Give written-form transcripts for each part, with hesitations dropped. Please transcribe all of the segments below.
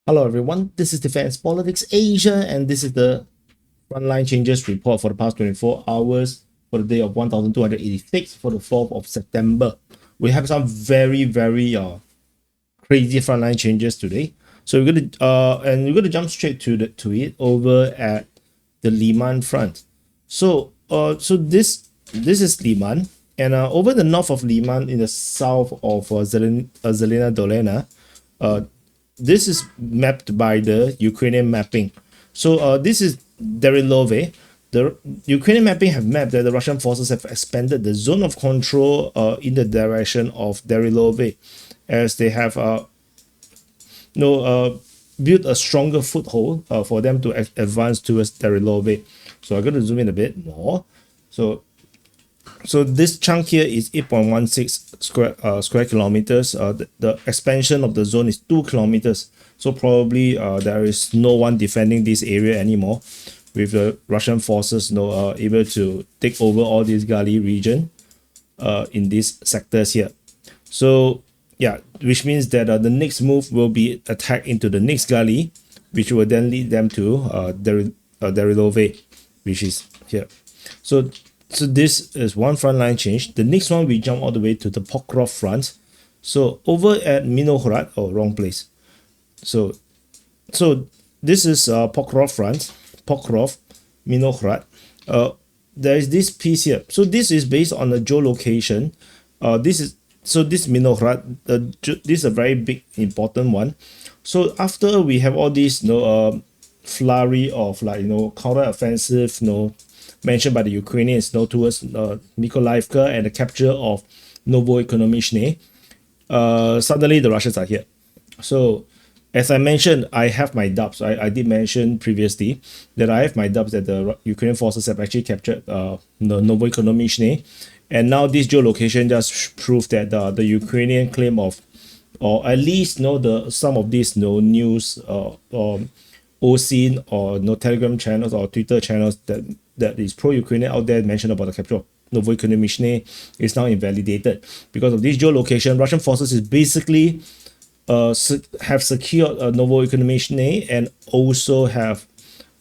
Hello everyone, this is Defense Politics Asia and this is the frontline changes report for the past 24 hours for the day of 1286 for the 4th of September. We have some very crazy frontline changes today. So we're gonna jump straight to it over at the Lyman front. So is Lyman, and over the north of Lyman in the south of Zelena Dolena, uh, this is mapped by the Ukrainian mapping. So this is Derilove. The Ukrainian mapping have mapped that the Russian forces have expanded the zone of control in the direction of Derilove, as they have built a stronger foothold for them to advance towards Derilove. So I'm going to zoom in a bit more. So this chunk here is 8.16 square kilometers. The expansion of the zone is 2 kilometers. So probably there is no one defending this area anymore, with the Russian forces able to take over all this Gali region in these sectors here. So yeah, which means that the next move will be attack into the next Gali, which will then lead them to Derilove, which is here. So this is one front line change. The next one, we jump all the way to the Pokrovsk front. So over at Myrnohrad, wrong place. So this is Pokrovsk front, Pokrovsk, Myrnohrad. There is this piece here. So this is based on the geolocation. This Myrnohrad. This is a very big important one. So after we have all these flurry of counter offensive mentioned by the Ukrainians towards Mykolaiv and the capture of Novoekonomichne, suddenly the Russians are here. So as I mentioned, I have my doubts. I did mention previously that I have my doubts that the Ukrainian forces have actually captured the Novoekonomichne, and now this geolocation just proved that the Ukrainian claim of, or at least some of these news OSIN or Telegram channels or Twitter channels that is pro-Ukrainian out there mentioned about the capture of Novoekonomichne is now invalidated because of this geolocation. Russian forces is basically have secured Novoekonomichne, and also have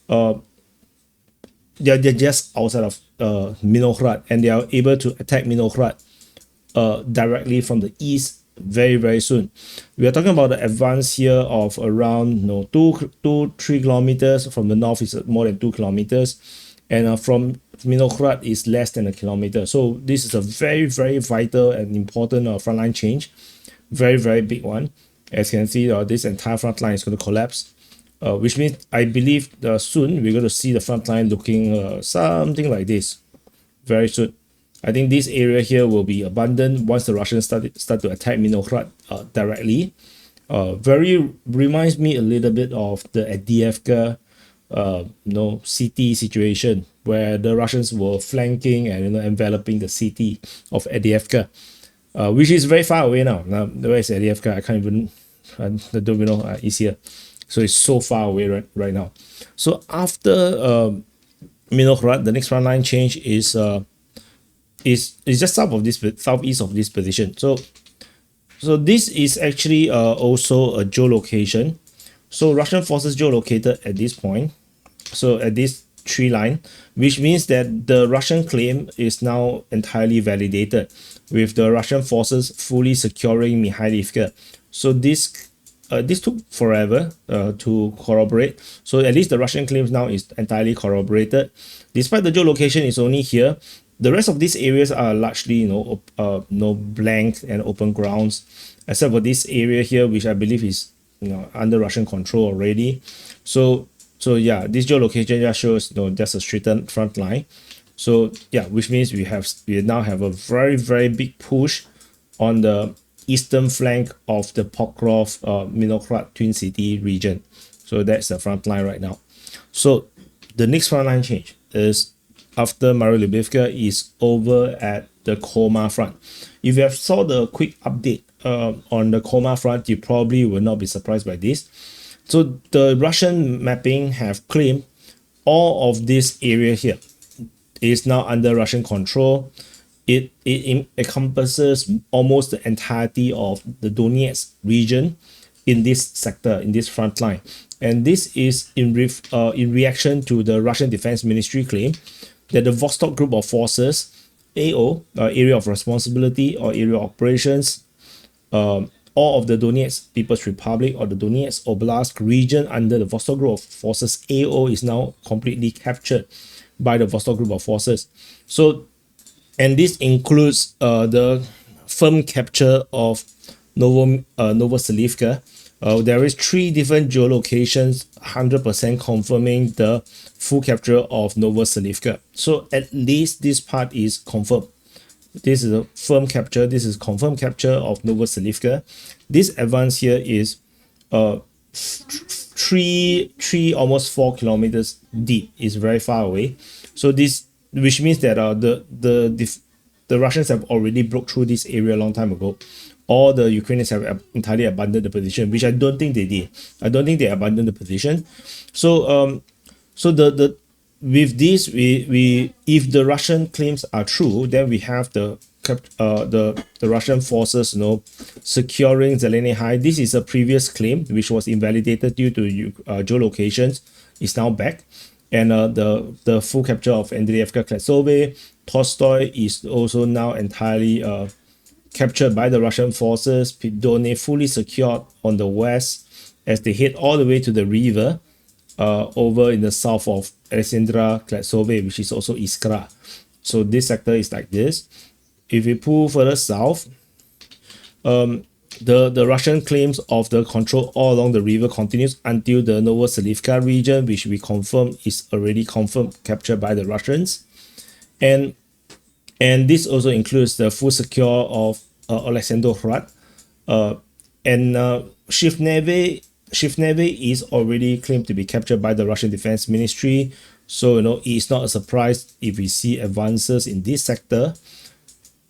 they're just outside of Myrnohrad, and they are able to attack Myrnohrad directly from the east very soon. We are talking about the advance here of around 3 kilometers. From the north is more than 2 kilometers, and from Myrnohrad is less than a kilometer. So this is a very vital and important frontline change, very big one. As you can see, this entire front line is going to collapse, which means I believe soon we're going to see the front line looking something like this very soon. I think this area here will be abandoned once the Russians start to attack Myrnohrad directly. Very reminds me a little bit of the Avdiivka city situation, where the Russians were flanking and enveloping the city of Avdiivka, which is very far away now. Now where is Avdiivka? I don't even know. It's here, so it's so far away right now. So after Myrnohrad, the next front line change is just southeast of this position. So this is actually also a geolocation. So Russian forces geolocated at this point, so at this tree line, which means that the Russian claim is now entirely validated, with the Russian forces fully securing Mikhailivka. So this took forever to corroborate. So at least the Russian claims now is entirely corroborated. Despite the geolocation is only here, the rest of these areas are largely blank and open grounds, except for this area here, which I believe is under Russian control already. So yeah, this geolocation just shows just a straightened front line. So yeah, which means we now have a very big push on the eastern flank of the Pokrovsk Myrnohrad Twin City region. So that's the front line right now. So the next front line change is after Mariupolka is over at the Komar front. If you have saw the quick update on the Komar front, you probably will not be surprised by this. So the Russian mapping have claimed all of this area here is now under Russian control. It encompasses almost the entirety of the Donetsk region, in this sector, in this front line. And this is in reaction to the Russian Defense Ministry claim that the Vostok Group of Forces, AO, Area of Responsibility or Area of Operations, all of the Donetsk People's Republic or the Donetsk Oblast region under the Vostok Group of Forces, AO, is now completely captured by the Vostok Group of Forces. So, and this includes the firm capture of Novoselivka. There is 3 different geolocations 100% confirming the full capture of Novoselivka. So at least this part is confirmed. This is a firm capture. This is confirmed capture of Novoselivka. This advance here is 3 almost 4 kilometers deep. Is very far away. So this, which means that the Russians have already broke through this area a long time ago. Or the Ukrainians have entirely abandoned the position, which I don't think they did. I don't think they abandoned the position. So with this, we if the Russian claims are true, then we have the Russian forces, securing Zeleny High. This is a previous claim which was invalidated due to geolocations. Is now back, and the full capture of Andreevka, Kletsove, Tolstoy is also now entirely captured by the Russian forces. Pidone fully secured on the west as they head all the way to the river over in the south of Alexandra Kletsove, which is also Iskra. So this sector is like this. If we pull further south, the Russian claims of the control all along the river continues until the Novoselivka region, which we confirm is already confirmed captured by the Russians. And this also includes the full secure of Myrnohrad. And Shifneve is already claimed to be captured by the Russian Defense Ministry. So, it's not a surprise if we see advances in this sector.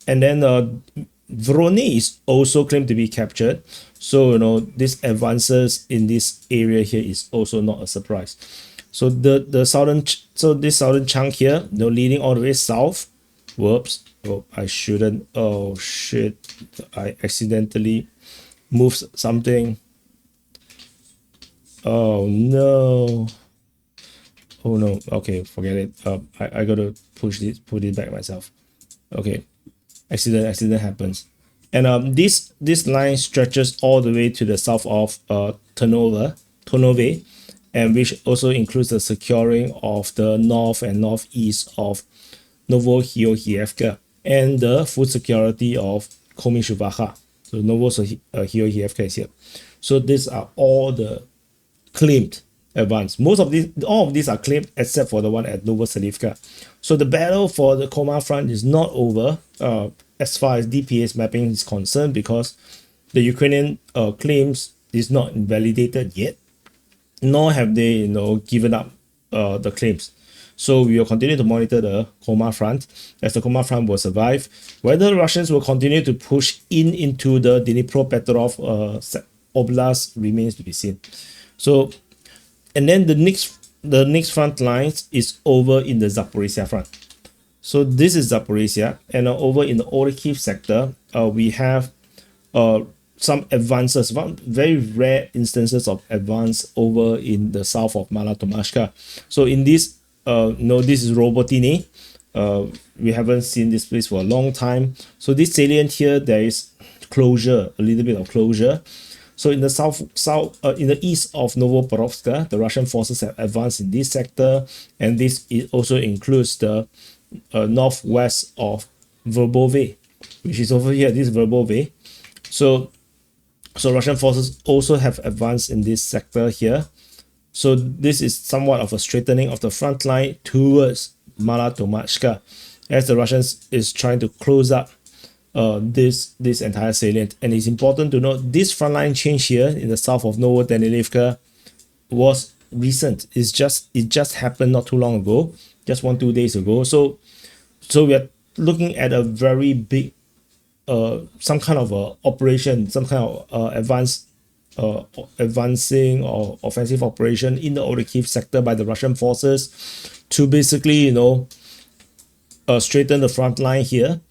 And then Vrone is also claimed to be captured. So, these advances in this area here is also not a surprise. So this southern chunk here, leading all the way south. Whoops. Oh, I shouldn't. Oh, shit. I accidentally moved something. Oh, no. Oh, no. Okay, forget it. I got to put it back myself. Okay. Accident happens. And this line stretches all the way to the south of Tonove, and which also includes the securing of the north and northeast of Novohiohievka and the full security of Komishuvakha. So Novohiohievka is here. So these are all the claimed advance. All of these are claimed except for the one at Novoselivka. So the battle for the Komar front is not over as far as DPA's mapping is concerned, because the Ukrainian claims is not invalidated yet, nor have they given up the claims. So we will continue to monitor the Komar front, as the Komar front will survive. Whether the Russians will continue to push into the Dnipropetrovsk Oblast remains to be seen. So, and then the next front lines is over in the Zaporizhzhia front. So this is Zaporizhzhia, and over in the Orikhiv sector, we have some advances, very rare instances of advance over in the south of Tokmachka. So in this, this is Robotine. We haven't seen this place for a long time. So this salient here, there is closure, a little bit of closure. So in the in the east of Novopokrovsk, the Russian forces have advanced in this sector, and this also includes the northwest of Verbove, which is over here. This is Verbove. So Russian forces also have advanced in this sector here. So this is somewhat of a straightening of the front line towards Tokmachka, as the Russians is trying to close up this entire salient. And it's important to note this frontline change here in the south of Novodanilivka was recent. It just happened not too long ago, just 1-2 days ago. So we are looking at a very big some kind of a operation, some kind of advancing or offensive operation in the Orikhiv sector by the Russian forces to basically straighten the front line here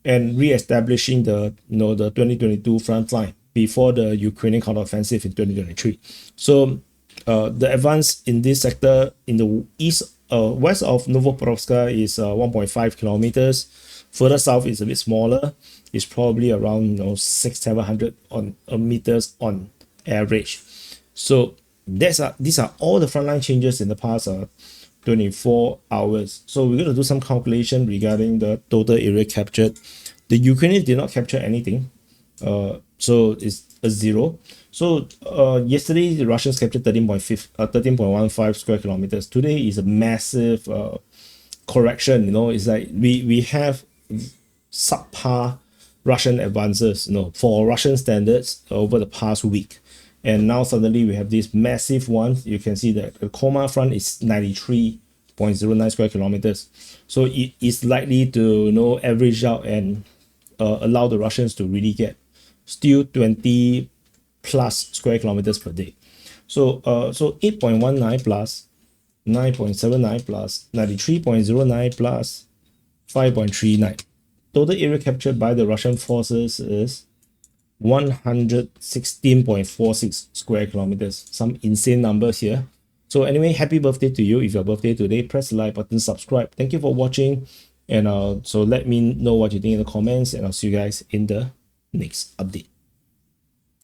and re-establishing the the 2022 front line. before the Ukrainian counteroffensive in 2023. So the advance in this sector in the west of Novopokrovsk is 1.5 kilometers. Further south is a bit smaller. It's probably around 600-700 meters on average. So these are all the frontline changes in the past 24 hours. So we're going to do some calculation regarding the total area captured. The Ukrainians did not capture anything, so it's a 0. So yesterday the Russians captured 13.15 square kilometers. Today is a massive correction. It's like we have subpar Russian advances, for Russian standards over the past week. And now suddenly we have this massive one. You can see that the Komar front is 93.09 square kilometers. So it is likely to average out and allow the Russians to really get still 20 plus square kilometers per day. So 8.19 plus 9.79 plus 93.09 plus 5.39. Total area captured by the Russian forces is 116.46 square kilometers. Some insane numbers here. So anyway, happy birthday to you. If your birthday today, press the like button, subscribe. Thank you for watching. And so let me know what you think in the comments, and I'll see you guys in the next update.